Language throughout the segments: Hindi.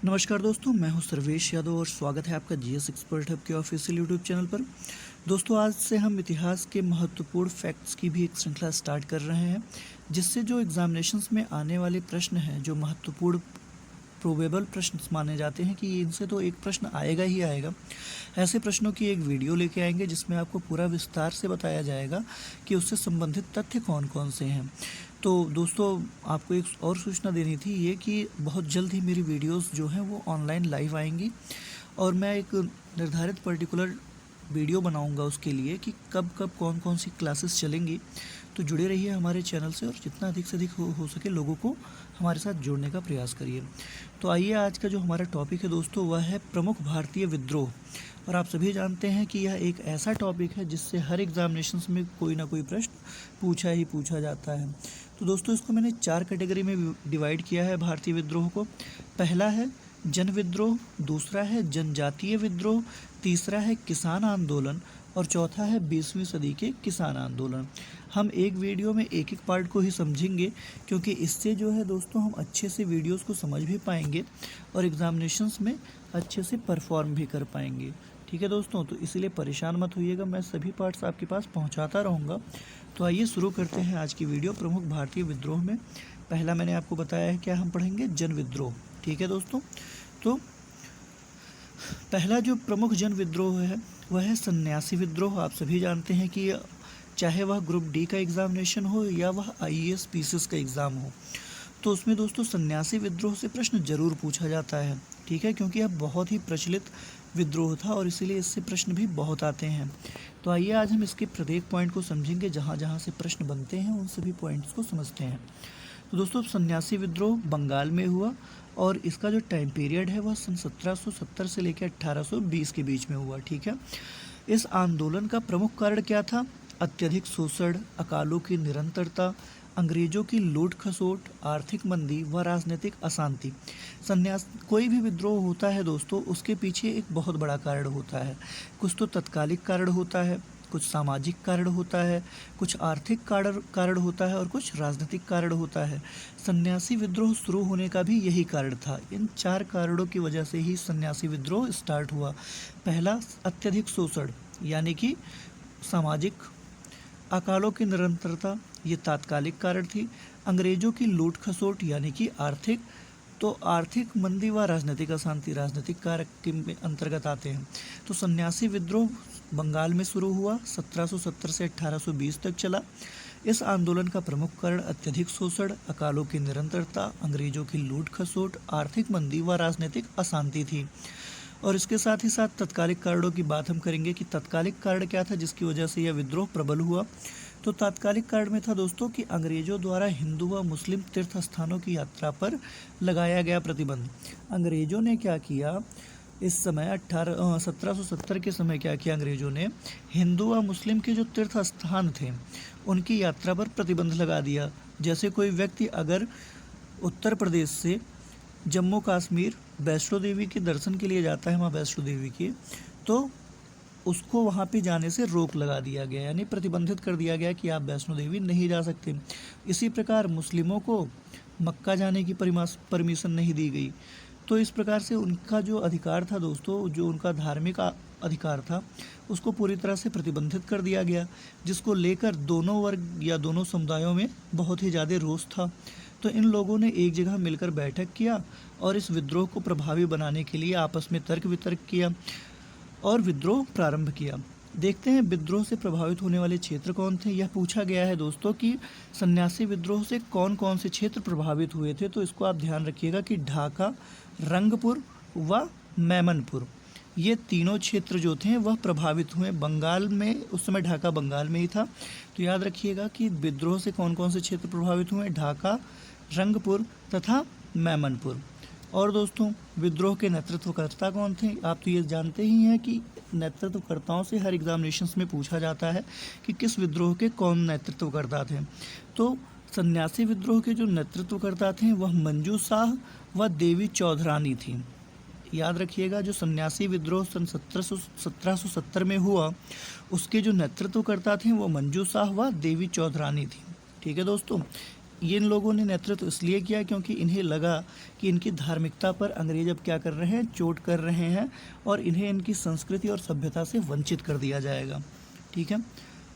नमस्कार दोस्तों, मैं हूं सर्वेश यादव और स्वागत है आपका जीएस एक्सपर्ट हब के ऑफिशियल यूट्यूब चैनल पर। दोस्तों, आज से हम इतिहास के महत्वपूर्ण फैक्ट्स की भी एक श्रृंखला स्टार्ट कर रहे हैं, जिससे जो एग्जामिनेशंस में आने वाले प्रश्न हैं, जो महत्वपूर्ण प्रोबेबल प्रश्न माने जाते हैं कि इनसे तो एक प्रश्न आएगा ही आएगा, ऐसे प्रश्नों की एक वीडियो लेके आएंगे जिसमें आपको पूरा विस्तार से बताया जाएगा कि उससे संबंधित तथ्य कौन कौन से हैं। तो दोस्तों, आपको एक और सूचना देनी थी ये कि बहुत जल्द ही मेरी वीडियोस जो हैं वो ऑनलाइन लाइव आएंगी और मैं एक निर्धारित पर्टिकुलर वीडियो बनाऊंगा उसके लिए कि कब कब कौन कौन सी क्लासेस चलेंगी। तो जुड़े रहिए हमारे चैनल से और जितना अधिक से अधिक हो सके लोगों को हमारे साथ जोड़ने का प्रयास करिए। तो आइए, आज का जो हमारा टॉपिक है दोस्तों वह है प्रमुख भारतीय विद्रोह। और आप सभी जानते हैं कि यह एक ऐसा टॉपिक है जिससे हर एग्जामिनेशंस में कोई ना कोई प्रश्न पूछा जाता है। तो दोस्तों, इसको मैंने 4 कैटेगरी में डिवाइड किया है भारतीय विद्रोह को। पहला है जन विद्रोह, दूसरा है जनजातीय विद्रोह, तीसरा है किसान आंदोलन और चौथा है 20वीं सदी के किसान आंदोलन। हम एक वीडियो में एक एक पार्ट को ही समझेंगे, क्योंकि इससे जो है दोस्तों हम अच्छे से वीडियोस को समझ भी पाएंगे और एग्जामिनेशंस में अच्छे से परफॉर्म भी कर पाएंगे। ठीक है दोस्तों, तो इसलिए परेशान मत होइएगा, मैं सभी पार्ट्स आपके पास पहुंचाता रहूँगा। तो आइए शुरू करते हैं आज की वीडियो। प्रमुख भारतीय विद्रोह में पहला मैंने आपको बताया है क्या हम पढ़ेंगे, जन विद्रोह। ठीक है दोस्तों, तो पहला जो प्रमुख जन विद्रोह है वह है सन्यासी विद्रोह। आप सभी जानते हैं कि चाहे वह ग्रुप डी का एग्जामिनेशन हो या वह आईएएस पीसीएस का एग्ज़ाम हो, तो उसमें दोस्तों सन्यासी विद्रोह से प्रश्न जरूर पूछा जाता है। ठीक है, क्योंकि यह बहुत ही प्रचलित विद्रोह था और इसीलिए इससे प्रश्न भी बहुत आते हैं। तो आइए आज हम इसके प्रत्येक पॉइंट को समझेंगे, जहाँ जहाँ से प्रश्न बनते हैं उन सभी पॉइंट्स को समझते हैं। तो दोस्तों, सन्यासी विद्रोह बंगाल में हुआ और इसका जो टाइम पीरियड है वह सन 1770 से लेकर 1820 के बीच में हुआ। ठीक है, इस आंदोलन का प्रमुख कारण क्या था? अत्यधिक शोषण, अकालों की निरंतरता, अंग्रेजों की लूट खसोट, आर्थिक मंदी व राजनीतिक अशांति। कोई भी विद्रोह होता है दोस्तों, उसके पीछे एक बहुत बड़ा कारण होता है। कुछ तो तत्कालिक कारण होता है, कुछ सामाजिक कारण होता है, कुछ आर्थिक कारण होता है और कुछ राजनीतिक कारण होता है। सन्यासी विद्रोह शुरू होने का भी यही कारण था। इन 4 कारणों की वजह से ही सन्यासी विद्रोह स्टार्ट हुआ। पहला, अत्यधिक शोषण यानी कि सामाजिक। अकालों की निरंतरता, ये तात्कालिक कारण थी। अंग्रेजों की लूट खसोट यानी कि आर्थिक। तो आर्थिक मंदी व राजनीतिक अशांति राजनीतिक कारक के अंतर्गत आते हैं। तो सन्यासी विद्रोह बंगाल में शुरू हुआ, 1770 से 1820 तक चला। इस आंदोलन का प्रमुख कारण अत्यधिक शोषण, अकालों की निरंतरता, अंग्रेजों की लूट खसोट, आर्थिक मंदी व राजनीतिक अशांति थी। और इसके साथ ही साथ तत्कालिक कारणों की बात हम करेंगे कि तत्कालिक कारण क्या था जिसकी वजह से यह विद्रोह प्रबल हुआ। तो तात्कालिक कारण में था दोस्तों कि अंग्रेजों द्वारा हिंदू व मुस्लिम तीर्थ स्थानों की यात्रा पर लगाया गया प्रतिबंध। अंग्रेजों ने क्या किया इस समय 1770 के समय क्या किया अंग्रेजों ने, हिंदू व मुस्लिम के जो तीर्थ स्थान थे उनकी यात्रा पर प्रतिबंध लगा दिया। जैसे कोई व्यक्ति अगर उत्तर प्रदेश से जम्मू कश्मीर वैष्णो देवी के दर्शन के लिए जाता है, माँ वैष्णो देवी के, तो उसको वहाँ पे जाने से रोक लगा दिया गया, यानी प्रतिबंधित कर दिया गया कि आप वैष्णो देवी नहीं जा सकते। इसी प्रकार मुस्लिमों को मक्का जाने की परमिशन नहीं दी गई। तो इस प्रकार से उनका जो अधिकार था दोस्तों, जो उनका धार्मिक अधिकार था, उसको पूरी तरह से प्रतिबंधित कर दिया गया, जिसको लेकर दोनों वर्ग या दोनों समुदायों में बहुत ही ज़्यादा रोष था। तो इन लोगों ने एक जगह मिलकर बैठक किया और इस विद्रोह को प्रभावी बनाने के लिए आपस में तर्क वितर्क किया और विद्रोह प्रारंभ किया। देखते हैं विद्रोह से प्रभावित होने वाले क्षेत्र कौन थे। यह पूछा गया है दोस्तों कि सन्यासी विद्रोह से कौन कौन से क्षेत्र प्रभावित हुए थे। तो इसको आप ध्यान रखिएगा कि ढाका, रंगपुर व मैमनपुर, ये तीनों क्षेत्र जो थे वह प्रभावित हुए बंगाल में। उस समय ढाका बंगाल में ही था। तो याद रखिएगा कि विद्रोह से कौन कौन से क्षेत्र प्रभावित हुए, ढाका, रंगपुर तथा मैमनपुर। और दोस्तों, विद्रोह के नेतृत्वकर्ता कौन थे? आप तो ये जानते ही हैं कि नेतृत्वकर्ताओं से हर एग्जामिनेशंस में पूछा जाता है कि किस विद्रोह के कौन नेतृत्वकर्ता थे। तो सन्यासी विद्रोह के जो नेतृत्वकर्ता थे वह मंजू शाह व देवी चौधरानी थी। याद रखिएगा, जो सन्यासी विद्रोह सन 1770 में हुआ उसके जो नेतृत्वकर्ता थे वो मंजू शाह व देवी चौधरानी थी। ठीक है दोस्तों, ये इन लोगों ने नेतृत्व इसलिए किया क्योंकि इन्हें लगा कि इनकी धार्मिकता पर अंग्रेज अब क्या कर रहे हैं, चोट कर रहे हैं और इन्हें इनकी संस्कृति और सभ्यता से वंचित कर दिया जाएगा। ठीक है,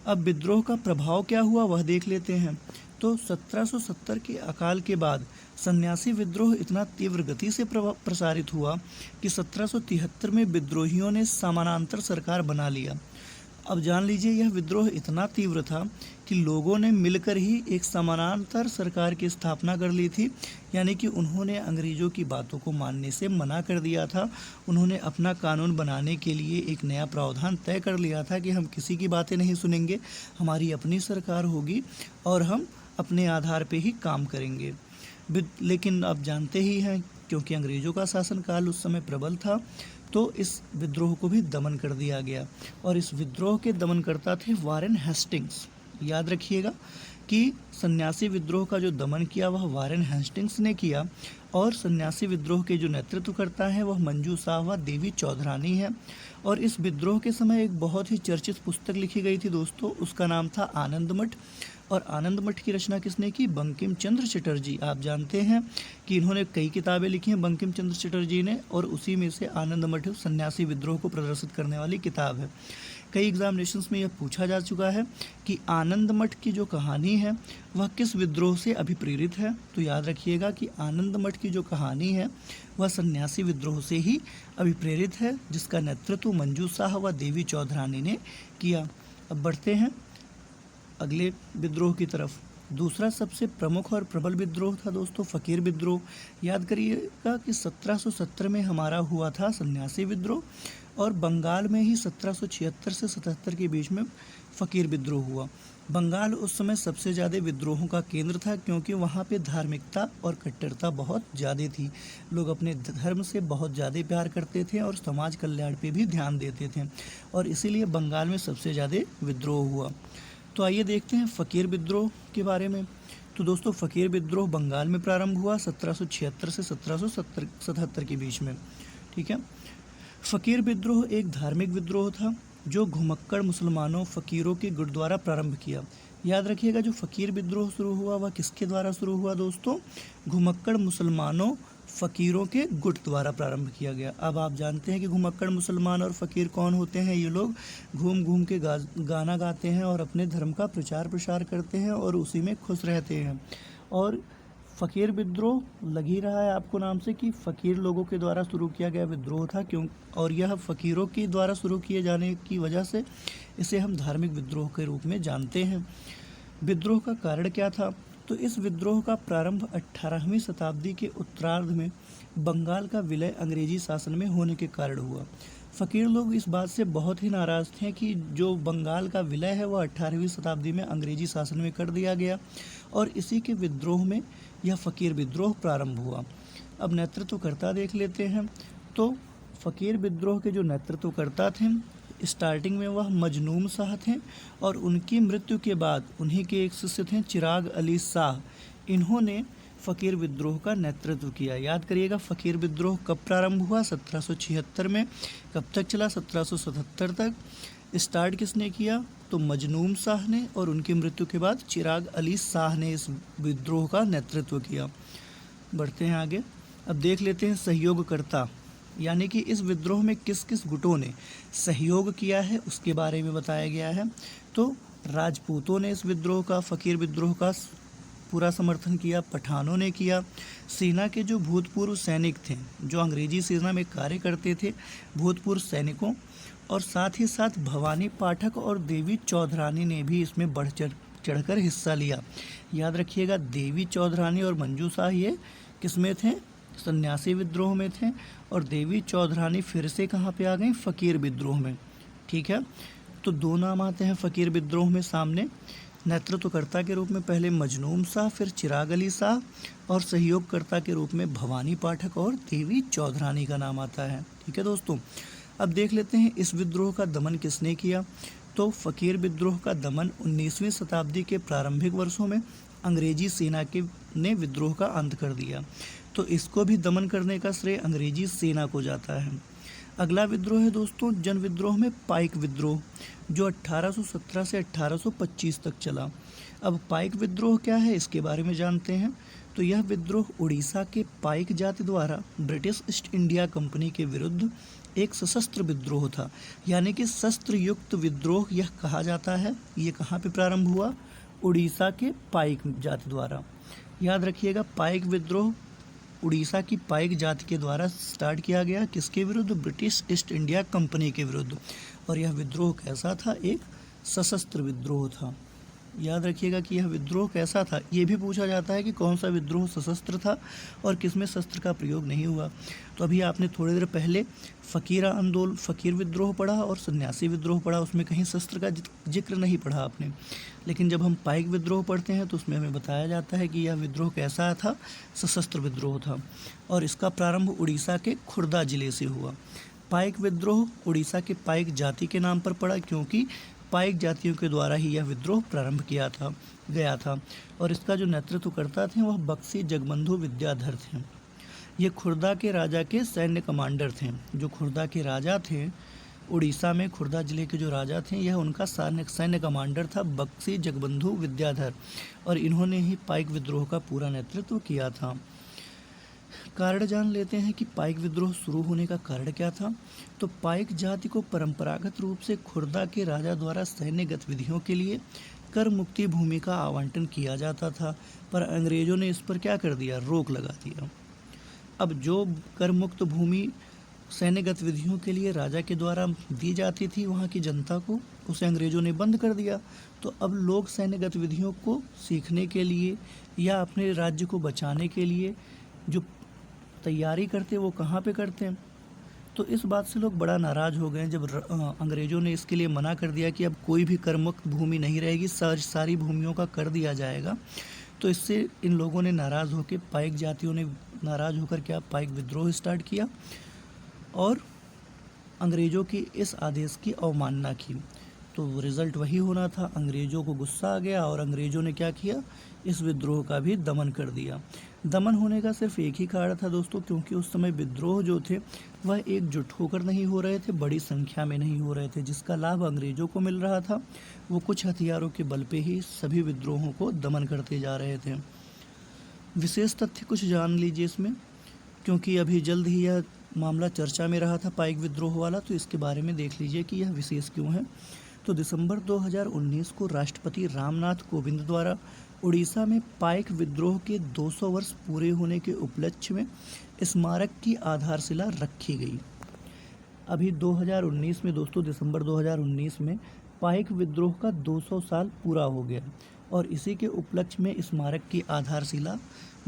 अब विद्रोह का प्रभाव क्या हुआ वह देख लेते हैं। तो 1770 के अकाल के बाद सन्यासी विद्रोह इतना तीव्र गति से प्रसारित हुआ कि 1773 में विद्रोहियों ने समानांतर सरकार बना लिया। अब जान लीजिए, यह विद्रोह इतना तीव्र था कि लोगों ने मिलकर ही एक समानांतर सरकार की स्थापना कर ली थी, यानी कि उन्होंने अंग्रेज़ों की बातों को मानने से मना कर दिया था। उन्होंने अपना कानून बनाने के लिए एक नया प्रावधान तय कर लिया था कि हम किसी की बातें नहीं सुनेंगे, हमारी अपनी सरकार होगी और हम अपने आधार पे ही काम करेंगे। लेकिन आप जानते ही हैं, क्योंकि अंग्रेज़ों का शासनकाल उस समय प्रबल था, तो इस विद्रोह को भी दमन कर दिया गया और इस विद्रोह के दमनकर्ता थे वारेन हेस्टिंग्स। याद रखिएगा कि सन्यासी विद्रोह का जो दमन किया वह वारेन हेस्टिंग्स ने किया और सन्यासी विद्रोह के जो नेतृत्व करता है वह मंजू शाह व देवी चौधरानी है। और इस विद्रोह के समय एक बहुत ही चर्चित पुस्तक लिखी गई थी दोस्तों, उसका नाम था आनंद मठ। और आनंद मठ की रचना किसने की? बंकिम चंद्र चटर्जी। आप जानते हैं कि इन्होंने कई किताबें लिखी हैं बंकिम चंद्र चटर्जी ने, और उसी में से आनंद मठ सन्यासी विद्रोह को प्रदर्शित करने वाली किताब है। कई एग्जामिनेशंस में यह पूछा जा चुका है कि आनंद मठ की जो कहानी है वह किस विद्रोह से अभिप्रेरित है। तो याद रखिएगा कि आनंद मठ की जो कहानी है वह सन्यासी विद्रोह से ही अभिप्रेरित है, जिसका नेतृत्व मंजू शाह व देवी चौधरानी ने किया। अब बढ़ते हैं अगले विद्रोह की तरफ। दूसरा सबसे प्रमुख और प्रबल विद्रोह था दोस्तों फ़कीर विद्रोह। याद करिएगा कि 1770 में हमारा हुआ था सन्यासी विद्रोह और बंगाल में ही 1776 से 77 के बीच में फ़कीर विद्रोह हुआ। बंगाल उस समय सबसे ज़्यादा विद्रोहों का केंद्र था, क्योंकि वहाँ पे धार्मिकता और कट्टरता बहुत ज़्यादा थी। लोग अपने धर्म से बहुत ज़्यादा प्यार करते थे और समाज कल्याण पे भी ध्यान देते थे, और इसीलिए बंगाल में सबसे ज़्यादा विद्रोह हुआ। तो आइए देखते हैं फ़कीर विद्रोह के बारे में। तो दोस्तों फ़कीर विद्रोह बंगाल में प्रारंभ हुआ 1776 से 1777 के बीच में। ठीक है, फ़कीर विद्रोह एक धार्मिक विद्रोह था जो घुमक्कड़ मुसलमानों फ़कीरों के गुट द्वारा प्रारंभ किया। याद रखिएगा, जो फ़कीर विद्रोह शुरू हुआ वह किसके द्वारा शुरू हुआ दोस्तों? घुमक्कड़ मुसलमानों फ़कीरों के गुट द्वारा प्रारंभ किया गया। अब आप जानते हैं कि घुमक्कड़ मुसलमान और फ़कीर कौन होते हैं। ये लोग घूम घूम के गाना गाते हैं और अपने धर्म का प्रचार प्रसार करते हैं और उसी में खुश रहते हैं। और फ़कीर विद्रोह लग ही रहा है आपको नाम से कि फ़कीर लोगों के द्वारा शुरू किया गया विद्रोह था, क्यों? और यह फ़कीरों के द्वारा शुरू किए जाने की वजह से इसे हम धार्मिक विद्रोह के रूप में जानते हैं। विद्रोह का कारण क्या था? तो इस विद्रोह का प्रारंभ 18वीं शताब्दी के उत्तरार्ध में बंगाल का विलय अंग्रेजी शासन में होने के कारण हुआ। फ़कीर लोग इस बात से बहुत ही नाराज़ थे कि जो बंगाल का विलय है वह 18वीं शताब्दी में अंग्रेजी शासन में कर दिया गया, और इसी के विद्रोह में यह फ़कीर विद्रोह प्रारंभ हुआ। अब नेतृत्वकर्ता देख लेते हैं। तो फ़कीर विद्रोह के जो नेतृत्वकर्ता थे, स्टार्टिंग में वह मजनून शाह थे, और उनकी मृत्यु के बाद उन्हीं के एक शिष्य थे चिराग अली शाह। इन्होंने फ़कीर विद्रोह का नेतृत्व किया। याद करिएगा, फ़कीर विद्रोह कब प्रारंभ हुआ? 1776 में। कब तक चला? 1777 तक। स्टार्ट किसने किया? तो मजनून शाह ने, और उनकी मृत्यु के बाद चिराग अली शाह ने इस विद्रोह का नेतृत्व किया। बढ़ते हैं आगे। अब देख लेते हैं सहयोगकर्ता, यानी कि इस विद्रोह में किस किस गुटों ने सहयोग किया है उसके बारे में बताया गया है। तो राजपूतों ने इस विद्रोह का, फ़कीर विद्रोह का पूरा समर्थन किया। पठानों ने किया। सेना के जो भूतपूर्व सैनिक थे, जो अंग्रेजी सेना में कार्य करते थे, भूतपूर्व सैनिकों, और साथ ही साथ भवानी पाठक और देवी चौधरानी ने भी इसमें बढ़ चढ़कर हिस्सा लिया। याद रखिएगा, देवी चौधरानी और मंजू शाह ये किस में थे? सन्यासी विद्रोह में थे, और देवी चौधरानी फिर से कहाँ पे आ गई? फ़कीर विद्रोह में। ठीक है, तो दो नाम आते हैं फ़कीर विद्रोह में सामने नेतृत्वकर्ता के रूप में, पहले मजनून शाह, फिर चिराग अली शाह, और सहयोगकर्ता के रूप में भवानी पाठक और देवी चौधरानी का नाम आता है। ठीक है दोस्तों, अब देख लेते हैं इस विद्रोह का दमन किसने किया। तो फ़कीर विद्रोह का दमन 19वीं शताब्दी के प्रारंभिक वर्षों में अंग्रेजी सेना ने विद्रोह का अंत कर दिया। तो इसको भी दमन करने का श्रेय अंग्रेजी सेना को जाता है। अगला विद्रोह है दोस्तों जन विद्रोह में पाइक विद्रोह, जो 1817 से 1825 तक चला। अब पाइक विद्रोह क्या है इसके बारे में जानते हैं। तो यह विद्रोह उड़ीसा के पाइक जाति द्वारा ब्रिटिश ईस्ट इंडिया कंपनी के विरुद्ध एक सशस्त्र विद्रोह था, यानी कि शस्त्र युक्त विद्रोह यह कहा जाता है। ये कहाँ पे प्रारंभ हुआ? उड़ीसा के पाइक जाति द्वारा। याद रखिएगा, पाइक विद्रोह उड़ीसा की पाइक जाति के द्वारा स्टार्ट किया गया। किसके विरुद्ध? ब्रिटिश ईस्ट इंडिया कंपनी के विरुद्ध। और यह विद्रोह कैसा था? एक सशस्त्र विद्रोह था। याद रखिएगा कि यह विद्रोह कैसा था। ये भी पूछा जाता है कि कौन सा विद्रोह सशस्त्र था और किसमें शस्त्र का प्रयोग नहीं हुआ। तो अभी आपने थोड़ी देर पहले फकीर विद्रोह पढ़ा और सन्यासी विद्रोह पढ़ा, उसमें कहीं शस्त्र का जिक्र नहीं पढ़ा आपने। लेकिन जब हम पाइक विद्रोह पढ़ते हैं तो उसमें हमें बताया जाता है कि यह विद्रोह कैसा था? सशस्त्र विद्रोह था। और इसका प्रारंभ उड़ीसा के खुर्दा जिले से हुआ। पाइक विद्रोह उड़ीसा के पाइक जाति के नाम पर पड़ा, क्योंकि पाइक जातियों के द्वारा ही यह विद्रोह प्रारंभ गया था। और इसका जो नेतृत्व करता थे वह बक्सी जगबंधु विद्याधर थे। ये खुर्दा के राजा के सैन्य कमांडर थे। जो खुर्दा के राजा थे, उड़ीसा में खुर्दा जिले के जो राजा थे, यह उनका सैन्य कमांडर था बक्सी जगबंधु विद्याधर। और इन्होंने ही पाइक विद्रोह का पूरा नेतृत्व किया था। कारण जान लेते हैं कि पाइक विद्रोह शुरू होने का कारण क्या था। तो पाइक जाति को परंपरागत रूप से खुर्दा के राजा द्वारा सैन्य गतिविधियों के लिए कर मुक्ति भूमि का आवंटन किया जाता था, पर अंग्रेजों ने इस पर क्या कर दिया? रोक लगा दिया। अब जो कर मुक्त भूमि सैन्य गतिविधियों के लिए राजा के द्वारा दी जाती थी वहाँ की जनता को, उसे अंग्रेजों ने बंद कर दिया। तो अब लोग सैन्य गतिविधियों को सीखने के लिए या अपने राज्य को बचाने के लिए जो तैयारी करते वो कहाँ पे करते हैं? तो इस बात से लोग बड़ा नाराज़ हो गए जब अंग्रेज़ों ने इसके लिए मना कर दिया कि अब कोई भी करमुक्त भूमि नहीं रहेगी, सारी भूमियों का कर दिया जाएगा। तो इससे इन लोगों ने नाराज़ होकर, पाइक जातियों ने नाराज़ होकर क्या पाइक विद्रोह स्टार्ट किया और अंग्रेज़ों के इस आदेश की अवमानना की। तो रिज़ल्ट वही होना था, अंग्रेज़ों को गुस्सा आ गया और अंग्रेज़ों ने क्या किया? इस विद्रोह का भी दमन कर दिया। दमन होने का सिर्फ एक ही कारण था दोस्तों, क्योंकि उस समय विद्रोह जो थे वह एकजुट होकर नहीं हो रहे थे, बड़ी संख्या में नहीं हो रहे थे। जिसका लाभ अंग्रेज़ों को मिल रहा था, वो कुछ हथियारों के बल पे ही सभी विद्रोहों को दमन करते जा रहे थे। विशेष तथ्य कुछ जान लीजिए इसमें, क्योंकि अभी जल्द ही यह मामला चर्चा में रहा था पाइक विद्रोह वाला, तो इसके बारे में देख लीजिए कि यह विशेष क्यों है। तो दिसंबर 2019 को राष्ट्रपति रामनाथ कोविंद द्वारा उड़ीसा में पाइक विद्रोह के 200 वर्ष पूरे होने के उपलक्ष्य में स्मारक की आधारशिला रखी गई। अभी 2019 में दोस्तों, दिसंबर 2019 में पाइक विद्रोह का 200 साल पूरा हो गया और इसी के उपलक्ष्य में स्मारक की आधारशिला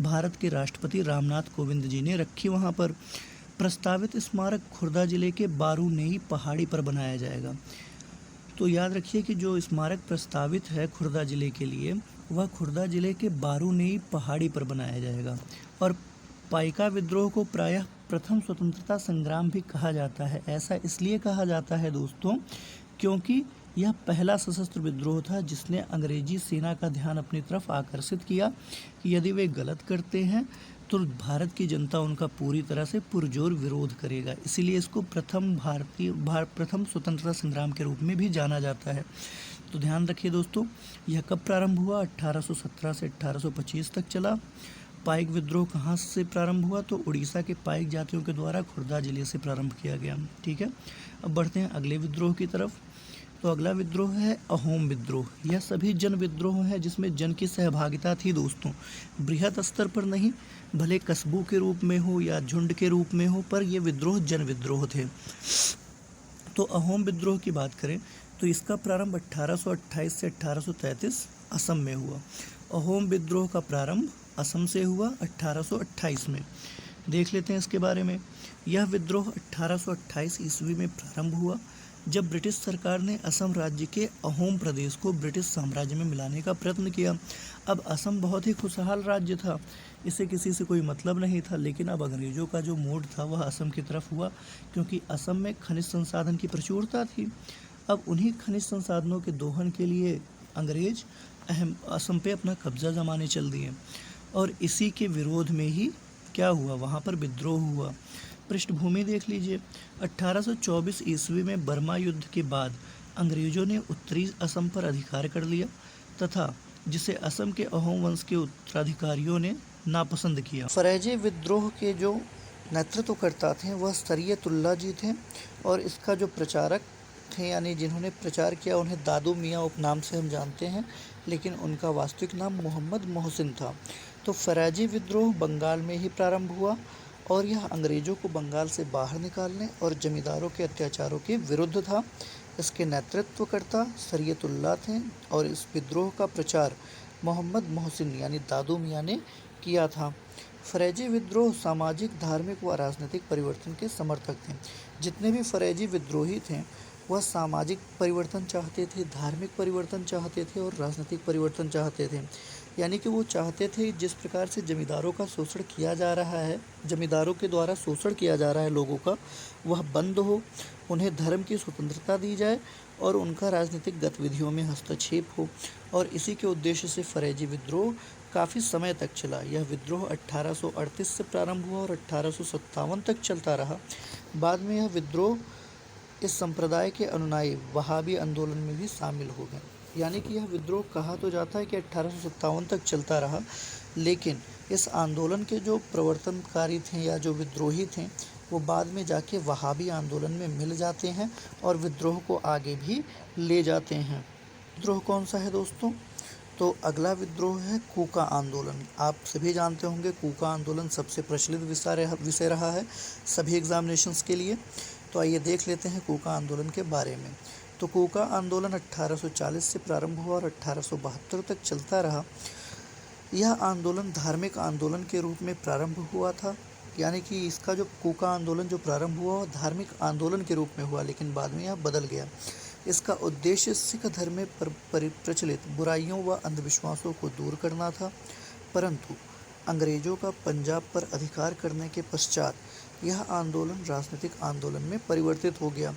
भारत के राष्ट्रपति रामनाथ कोविंद जी ने रखी। वहाँ पर प्रस्तावित स्मारक खुर्दा जिले के बारूनेई पहाड़ी पर बनाया जाएगा। तो याद रखिए कि जो स्मारक प्रस्तावित है खुर्दा जिले के लिए, वह खुर्दा जिले के बारूनेई पहाड़ी पर बनाया जाएगा। और पाइका विद्रोह को प्रायः प्रथम स्वतंत्रता संग्राम भी कहा जाता है। ऐसा इसलिए कहा जाता है दोस्तों, क्योंकि यह पहला सशस्त्र विद्रोह था जिसने अंग्रेजी सेना का ध्यान अपनी तरफ आकर्षित किया कि यदि वे गलत करते हैं तो भारत की जनता उनका पूरी तरह से पुरजोर विरोध करेगा। इसीलिए इसको प्रथम स्वतंत्रता संग्राम के रूप में भी जाना जाता है। तो ध्यान रखिए दोस्तों, यह कब प्रारंभ हुआ? 1817 से 1825 तक चला। पाइक विद्रोह कहाँ से प्रारंभ हुआ? तो उड़ीसा के पाइक जातियों के द्वारा खुर्दा जिले से प्रारंभ किया गया। ठीक है, अब बढ़ते हैं अगले विद्रोह की तरफ। तो अगला विद्रोह है अहोम विद्रोह। यह सभी जन विद्रोह है जिसमें जन की सहभागिता थी दोस्तों, बृहद स्तर पर नहीं, भले कस्बों के रूप में हो या झुंड के रूप में हो, पर ये विद्रोह जन विद्रोह थे। तो अहोम विद्रोह की बात करें तो इसका प्रारंभ 1828 से 1833 असम में हुआ। अहोम विद्रोह का प्रारंभ असम से हुआ 1828 में। देख लेते हैं इसके बारे में। यह विद्रोह 1828 ईस्वी में प्रारंभ हुआ जब ब्रिटिश सरकार ने असम राज्य के अहोम प्रदेश को ब्रिटिश साम्राज्य में मिलाने का प्रयत्न किया। अब असम बहुत ही खुशहाल राज्य था, इसे किसी से कोई मतलब नहीं था, लेकिन अब अंग्रेज़ों का जो मूड था वह असम की तरफ हुआ, क्योंकि असम में खनिज संसाधन की प्रचुरता थी। अब उन्हीं खनिज संसाधनों के दोहन के लिए अंग्रेज असम पे अपना कब्जा जमाने चल दिए और इसी के विरोध में ही क्या हुआ, वहाँ पर विद्रोह हुआ। पृष्ठभूमि देख लीजिए। 1824 ईस्वी में बर्मा युद्ध के बाद अंग्रेजों ने उत्तरी असम पर अधिकार कर लिया तथा जिसे असम के अहोम वंश के उत्तराधिकारियों ने नापसंद किया। फरेजी विद्रोह के जो नेतृत्वकर्ता थे वह सरियतुल्लाह जी थे और इसका जो प्रचारक थे यानी जिन्होंने प्रचार किया उन्हें दादू मियाँ उपनाम से हम जानते हैं, लेकिन उनका वास्तविक नाम मोहम्मद मोहसिन था। तो फरेजी विद्रोह बंगाल में ही प्रारंभ हुआ और यह अंग्रेजों को बंगाल से बाहर निकालने और जमींदारों के अत्याचारों के विरुद्ध था। इसके नेतृत्वकर्ता सरियतुल्लाह थे और इस विद्रोह का प्रचार मोहम्मद मोहसिन यानी दादू मियाँ ने किया था। फरेजी विद्रोह सामाजिक, धार्मिक व राजनीतिक परिवर्तन के समर्थक थे। जितने भी फरेजी विद्रोही थे वह सामाजिक परिवर्तन चाहते थे, धार्मिक परिवर्तन चाहते थे और राजनीतिक परिवर्तन चाहते थे। यानी कि वो चाहते थे जिस प्रकार से जमींदारों का शोषण किया जा रहा है, जमींदारों के द्वारा शोषण किया जा रहा है लोगों का, वह बंद हो, उन्हें धर्म की स्वतंत्रता दी जाए और उनका राजनीतिक गतिविधियों में हस्तक्षेप हो। और इसी के उद्देश्य से फरेजी विद्रोह काफ़ी समय तक चला। यह विद्रोह 1838 से प्रारंभ हुआ और 1857 तक चलता रहा। बाद में यह विद्रोह इस संप्रदाय के अनुयायी वहाबी आंदोलन में भी शामिल हो गए। यानी कि यह विद्रोह कहा तो जाता है कि 1857 तक चलता रहा, लेकिन इस आंदोलन के जो प्रवर्तनकारी थे या जो विद्रोही थे वो बाद में जाके वहाबी आंदोलन में मिल जाते हैं और विद्रोह को आगे भी ले जाते हैं। विद्रोह कौन सा है दोस्तों? तो अगला विद्रोह है कूका आंदोलन। आप सभी जानते होंगे कूका आंदोलन सबसे प्रचलित विषय रहा है सभी एग्जामिनेशंस के लिए। तो आइए देख लेते हैं कूका आंदोलन के बारे में। तो कूका आंदोलन 1840 से प्रारंभ हुआ और 1872 तक चलता रहा। यह आंदोलन धार्मिक आंदोलन के रूप में प्रारंभ हुआ था। यानी कि इसका जो कूका आंदोलन जो प्रारंभ हुआ वह धार्मिक आंदोलन के रूप में हुआ, लेकिन बाद में यह बदल गया। इसका उद्देश्य सिख धर्म में प्रचलित बुराइयों व अंधविश्वासों को दूर करना था। परंतु अंग्रेजों का पंजाब पर अधिकार करने के पश्चात यह आंदोलन राजनीतिक आंदोलन में परिवर्तित हो गया।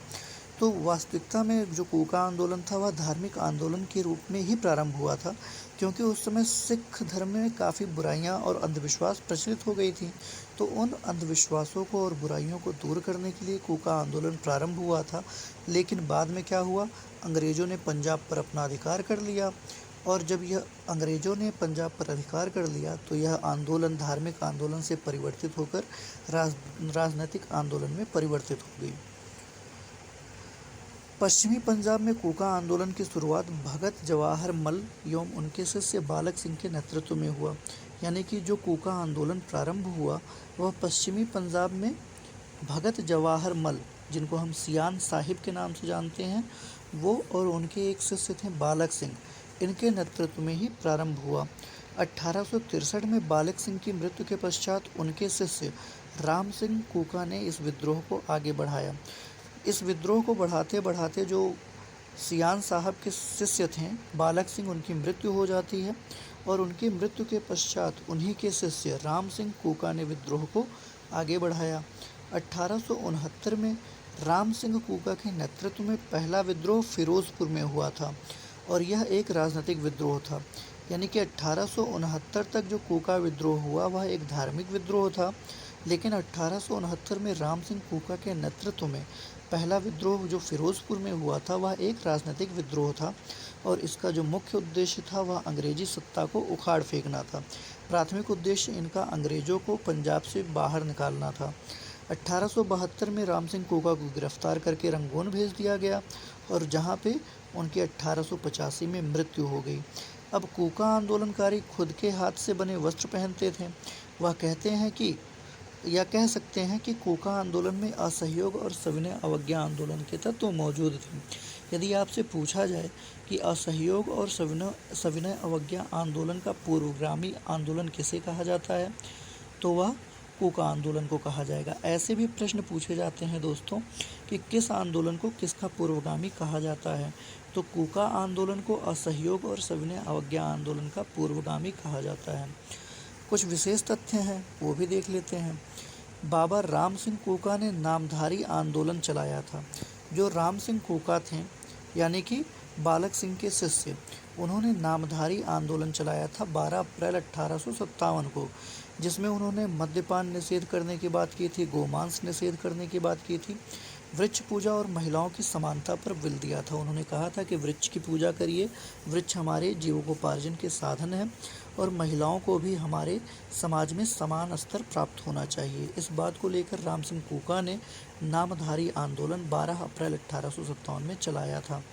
तो वास्तविकता में जो कूका आंदोलन था वह धार्मिक आंदोलन के रूप में ही प्रारंभ हुआ था, क्योंकि उस समय सिख धर्म में काफ़ी बुराइयां और अंधविश्वास प्रचलित हो गई थी। तो उन अंधविश्वासों को और बुराइयों को दूर करने के लिए कूका आंदोलन प्रारंभ हुआ था। लेकिन बाद में क्या हुआ, अंग्रेज़ों ने पंजाब पर अपना अधिकार कर लिया और जब यह अंग्रेज़ों ने पंजाब पर अधिकार कर लिया तो यह आंदोलन धार्मिक आंदोलन से परिवर्तित होकर राजनीतिक आंदोलन में परिवर्तित हो गई। पश्चिमी पंजाब में कूका आंदोलन की शुरुआत भगत जवाहर मल एवं उनके शिष्य बालक सिंह के नेतृत्व में हुआ। यानी कि जो कूका आंदोलन प्रारंभ हुआ वह पश्चिमी पंजाब में भगत जवाहर मल, जिनको हम सियान साहिब के नाम से जानते हैं, वो और उनके एक शिष्य थे बालक सिंह, इनके नेतृत्व में ही प्रारंभ हुआ। 1863 में बालक सिंह की मृत्यु के पश्चात उनके शिष्य राम सिंह कूका ने इस विद्रोह को आगे बढ़ाया। इस विद्रोह को बढ़ाते बढ़ाते जो सियान साहब के शिष्य थे बालक सिंह, उनकी मृत्यु हो जाती है और उनकी मृत्यु के पश्चात उन्हीं के शिष्य राम सिंह कूका ने विद्रोह को आगे बढ़ाया। 1869 में राम सिंह कूका के नेतृत्व में पहला विद्रोह फिरोजपुर में हुआ था और यह एक राजनीतिक विद्रोह था। यानी कि 1869 तक जो कूका विद्रोह हुआ वह एक धार्मिक विद्रोह था, लेकिन 1869 में राम सिंह कूका के नेतृत्व में पहला विद्रोह जो फिरोजपुर में हुआ था वह एक राजनीतिक विद्रोह था और इसका जो मुख्य उद्देश्य था वह अंग्रेजी सत्ता को उखाड़ फेंकना था। प्राथमिक उद्देश्य इनका अंग्रेजों को पंजाब से बाहर निकालना था। 1872 में राम सिंह कूका को गिरफ्तार करके रंगून भेज दिया गया और जहां पे उनकी 1885 में मृत्यु हो गई। अब कूका आंदोलनकारी खुद के हाथ से बने वस्त्र पहनते थे। वह कहते हैं कि या कह सकते हैं कि कूका आंदोलन में असहयोग और सविनय अवज्ञा आंदोलन के तत्व मौजूद थे। यदि आपसे पूछा जाए कि असहयोग और सविनय अवज्ञा आंदोलन का पूर्वगामी आंदोलन किसे कहा जाता है, तो वह कूका आंदोलन को कहा जाएगा। ऐसे भी प्रश्न पूछे जाते हैं दोस्तों कि किस आंदोलन को किसका पूर्वगामी कहा जाता है, तो कूका आंदोलन को असहयोग और सविनय अवज्ञा आंदोलन का पूर्वगामी कहा जाता है। कुछ विशेष तथ्य हैं वो भी देख लेते हैं। बाबा राम सिंह कूका ने नामधारी आंदोलन चलाया था। जो राम सिंह कूका थे यानी कि बालक सिंह के शिष्य, उन्होंने नामधारी आंदोलन चलाया था 12 अप्रैल 1857 को। जिसमें उन्होंने मद्यपान निषेध करने की बात की थी, गोमांस निषेध करने की बात की थी, वृक्ष पूजा और महिलाओं की समानता पर बल दिया था। उन्होंने कहा था कि वृक्ष की पूजा करिए, वृक्ष हमारे जीवकोपार्जन के साधन हैं और महिलाओं को भी हमारे समाज में समान स्तर प्राप्त होना चाहिए। इस बात को लेकर राम सिंह कूका ने नामधारी आंदोलन 12 अप्रैल 1857 में चलाया था।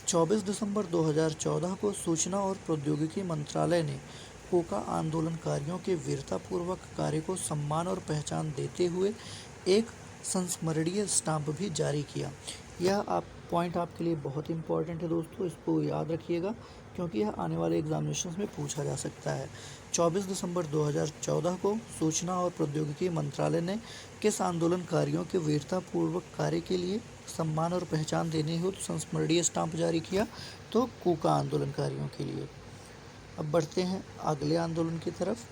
24 दिसंबर 2014 को सूचना और प्रौद्योगिकी मंत्रालय ने कूका आंदोलनकारियों के वीरतापूर्वक कार्य को सम्मान और पहचान देते हुए एक संस्मरणीय स्टाम्प भी जारी किया। यह पॉइंट आपके लिए बहुत इंपॉर्टेंट है दोस्तों, इसको याद रखिएगा क्योंकि यह आने वाले एग्जामिनेशंस में पूछा जा सकता है। 24 दिसंबर 2014 को सूचना और प्रौद्योगिकी मंत्रालय ने किस आंदोलनकारियों के वीरतापूर्वक कार्य के लिए सम्मान और पहचान देने हेतु संस्मरणीय स्टाम्प जारी किया? तो कूका आंदोलनकारियों के लिए। अब बढ़ते हैं अगले आंदोलन की तरफ।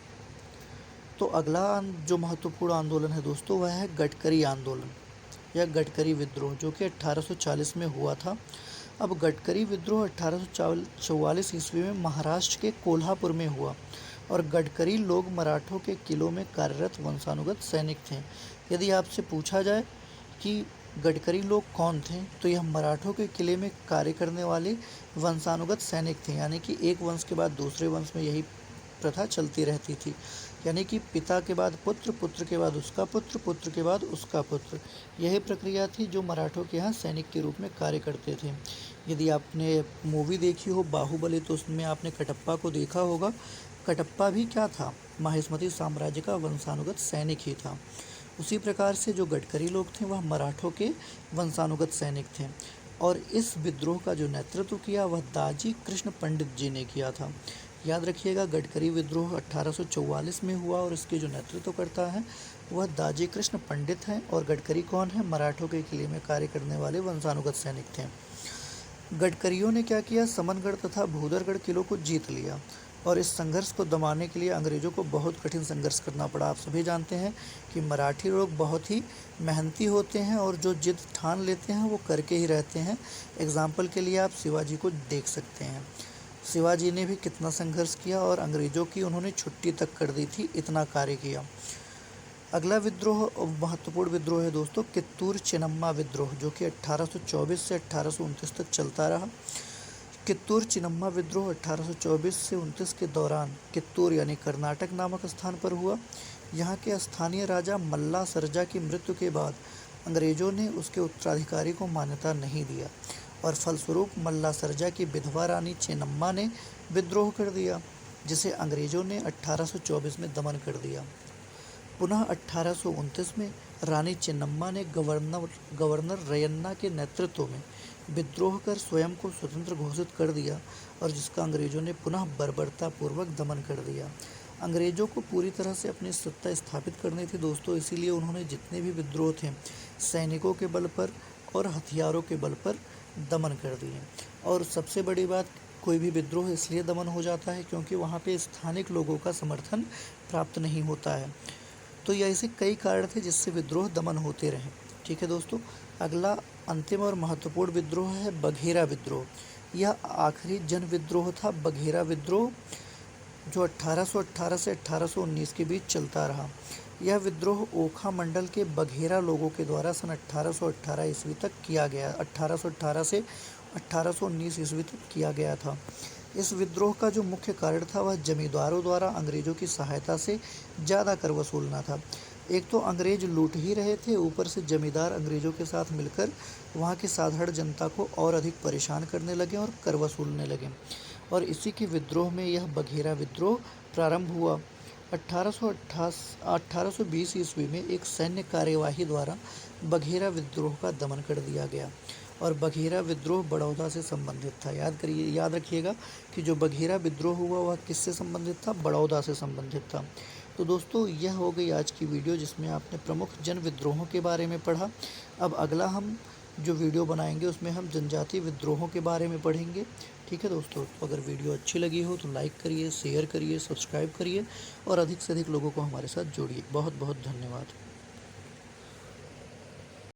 तो अगला जो महत्वपूर्ण आंदोलन है दोस्तों वह है गडकरी आंदोलन या गडकरी विद्रोह, जो कि 1840 में हुआ था। अब गडकरी विद्रोह 1844 ईस्वी में महाराष्ट्र के कोल्हापुर में हुआ और गडकरी लोग मराठों के किलों में कार्यरत वंशानुगत सैनिक थे। यदि आपसे पूछा जाए कि गडकरी लोग कौन थे, तो यह मराठों के किले में कार्य करने वाले वंशानुगत सैनिक थे, यानी कि एक वंश के बाद दूसरे वंश में यही प्रथा चलती रहती थी, यानी कि पिता के बाद पुत्र, पुत्र के बाद उसका पुत्र, पुत्र के बाद उसका पुत्र। यही प्रक्रिया थी जो मराठों के यहाँ सैनिक के रूप में कार्य करते थे। यदि आपने मूवी देखी हो बाहुबली, तो उसमें आपने कटप्पा को देखा होगा। कटप्पा भी क्या था? माहिष्मती साम्राज्य का वंशानुगत सैनिक ही था। उसी प्रकार से जो गडकरी लोग थे वह मराठों के वंशानुगत सैनिक थे और इस विद्रोह का जो नेतृत्व किया वह दाजी कृष्ण पंडित जी ने किया था। याद रखिएगा, गडकरी विद्रोह 1844 में हुआ और इसके जो नेतृत्व करता है वह दाजी कृष्ण पंडित हैं। और गडकरी कौन है? मराठों के किले में कार्य करने वाले वंशानुगत सैनिक थे। गडकरियों ने क्या किया? समनगढ़ तथा भूदरगढ़ किलों को जीत लिया और इस संघर्ष को दबाने के लिए अंग्रेज़ों को बहुत कठिन संघर्ष करना पड़ा। आप सभी जानते हैं कि मराठी लोग बहुत ही मेहनती होते हैं और जो जिद ठान लेते हैं वो करके ही रहते हैं। एग्जाम्पल के लिए आप शिवाजी को देख सकते हैं। शिवाजी ने भी कितना संघर्ष किया और अंग्रेज़ों की उन्होंने छुट्टी तक कर दी थी, इतना कार्य किया। अगला विद्रोह महत्वपूर्ण विद्रोह है दोस्तों कित्तूर चिन्नम्मा विद्रोह, जो कि 1824 से 1829 तक चलता रहा। कित्तूर चिन्नम्मा विद्रोह 1824 से 29 के दौरान कित्तूर यानी कर्नाटक नामक स्थान पर हुआ। यहाँ के स्थानीय राजा मल्ला सरजा की मृत्यु के बाद अंग्रेज़ों ने उसके उत्तराधिकारी को मान्यता नहीं दिया और फलस्वरूप मल्ला सरजा की विधवा रानी चेन्नम्मा ने विद्रोह कर दिया, जिसे अंग्रेज़ों ने 1824 में दमन कर दिया। पुनः 1829 में रानी चेन्नम्मा ने गवर्नर रयन्ना के नेतृत्व में विद्रोह कर स्वयं को स्वतंत्र घोषित कर दिया और जिसका अंग्रेज़ों ने पुनः बर्बरतापूर्वक दमन कर दिया। अंग्रेज़ों को पूरी तरह से अपनी सत्ता स्थापित करनी थी दोस्तों, इसीलिए उन्होंने जितने भी विद्रोह थे सैनिकों के बल पर और हथियारों के बल पर दमन कर दिए। और सबसे बड़ी बात, कोई भी विद्रोह इसलिए दमन हो जाता है क्योंकि वहाँ पे स्थानिक लोगों का समर्थन प्राप्त नहीं होता है। तो ये ऐसे कई कारण थे जिससे विद्रोह दमन होते रहे। ठीक है दोस्तों, अगला अंतिम और महत्वपूर्ण विद्रोह है बघेरा विद्रोह। यह आखिरी जन विद्रोह था बघेरा विद्रोह, जो 1818 से 1819 के बीच चलता रहा। यह विद्रोह ओखा मंडल के बघेरा लोगों के द्वारा सन 1818 ईस्वी तक किया गया। 1818 से 1819 ईस्वी तक किया गया था। इस विद्रोह का जो मुख्य कारण था वह जमींदारों द्वारा अंग्रेज़ों की सहायता से ज़्यादा कर वसूलना था। एक तो अंग्रेज लूट ही रहे थे, ऊपर से जमींदार अंग्रेज़ों के साथ मिलकर वहाँ की साधारण जनता को और अधिक परेशान करने लगे और कर वसूलने लगे और इसी के विद्रोह में यह बघेरा विद्रोह प्रारंभ हुआ। 1820 ईस्वी में एक सैन्य कार्यवाही द्वारा बघेरा विद्रोह का दमन कर दिया गया और बघेरा विद्रोह बड़ौदा से संबंधित था। याद रखिएगा कि जो बघेरा विद्रोह हुआ वह किससे संबंधित था? बड़ौदा से संबंधित था। तो दोस्तों यह हो गई आज की वीडियो जिसमें आपने प्रमुख जन विद्रोहों के बारे में पढ़ा। अब अगला हम जो वीडियो बनाएंगे उसमें हम जनजातीय विद्रोहों के बारे में पढ़ेंगे। ठीक है दोस्तों, तो अगर वीडियो अच्छी लगी हो तो लाइक करिए, शेयर करिए, सब्सक्राइब करिए और अधिक से अधिक लोगों को हमारे साथ जोड़िए। बहुत बहुत धन्यवाद।